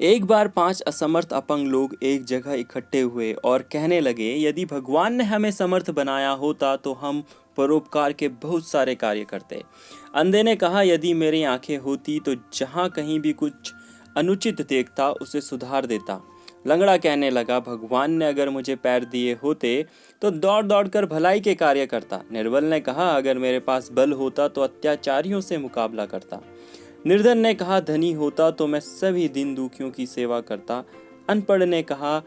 एक बार 5 असमर्थ अपंग लोग एक जगह इकट्ठे हुए और कहने लगे, यदि भगवान ने हमें समर्थ बनाया होता तो हम परोपकार के बहुत सारे कार्य करते। अंधे ने कहा, यदि मेरी आंखें होती तो जहाँ कहीं भी कुछ अनुचित देखता उसे सुधार देता। लंगड़ा कहने लगा, भगवान ने अगर मुझे पैर दिए होते तो दौड़ दौड़ कर भलाई के कार्य करता। निर्बल ने कहा, अगर मेरे पास बल होता तो अत्याचारियों से मुकाबला करता। निर्धन ने कहा, धनी होता तो मैं सभी दीन दुखियों की सेवा करता। अनपढ़ ने कहा,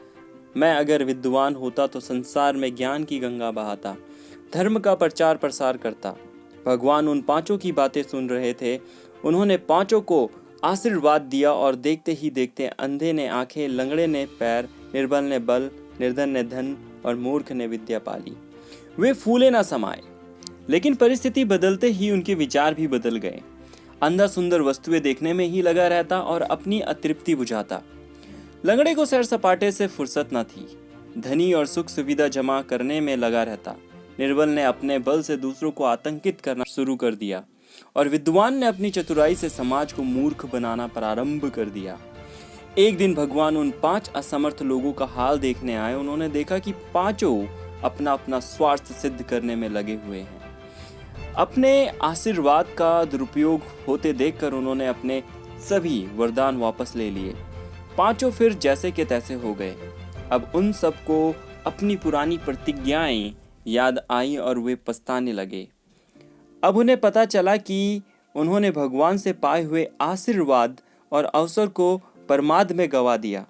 मैं अगर विद्वान होता तो संसार में ज्ञान की गंगा बहाता, धर्म का प्रचार प्रसार करता। भगवान उन पांचों की बातें सुन रहे थे। उन्होंने पांचों को आशीर्वाद दिया और देखते ही देखते अंधे ने आंखें, लंगड़े ने पैर, निर्बल ने बल, निर्धन ने धन और मूर्ख ने विद्या पाली। वे फूले ना समाये, लेकिन परिस्थिति बदलते ही उनके विचार भी बदल गए। अंधा सुंदर वस्तुएं देखने में ही लगा रहता और अपनी अतृप्ति बुझाता। लंगड़े को सैर सपाटे से फुर्सत न थी, धनी और सुख सुविधा जमा करने में लगा रहता। निर्बल ने अपने बल से दूसरों को आतंकित करना शुरू कर दिया और विद्वान ने अपनी चतुराई से समाज को मूर्ख बनाना प्रारंभ कर दिया। एक दिन भगवान उन 5 असमर्थ लोगों का हाल देखने आए। उन्होंने देखा कि पांचों अपना अपना स्वार्थ सिद्ध करने में लगे हुए हैं। अपने आशीर्वाद का दुरुपयोग होते देखकर उन्होंने अपने सभी वरदान वापस ले लिए। पांचों फिर जैसे के तैसे हो गए। अब उन सबको अपनी पुरानी प्रतिज्ञाएं याद आई और वे पछताने लगे। अब उन्हें पता चला कि उन्होंने भगवान से पाए हुए आशीर्वाद और अवसर को प्रमाद में गवा दिया।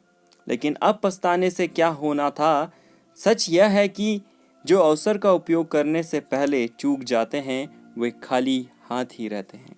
लेकिन अब पछताने से क्या होना था? सच यह है कि जो अवसर का उपयोग करने से पहले चूक जाते हैं वे खाली हाथ ही रहते हैं।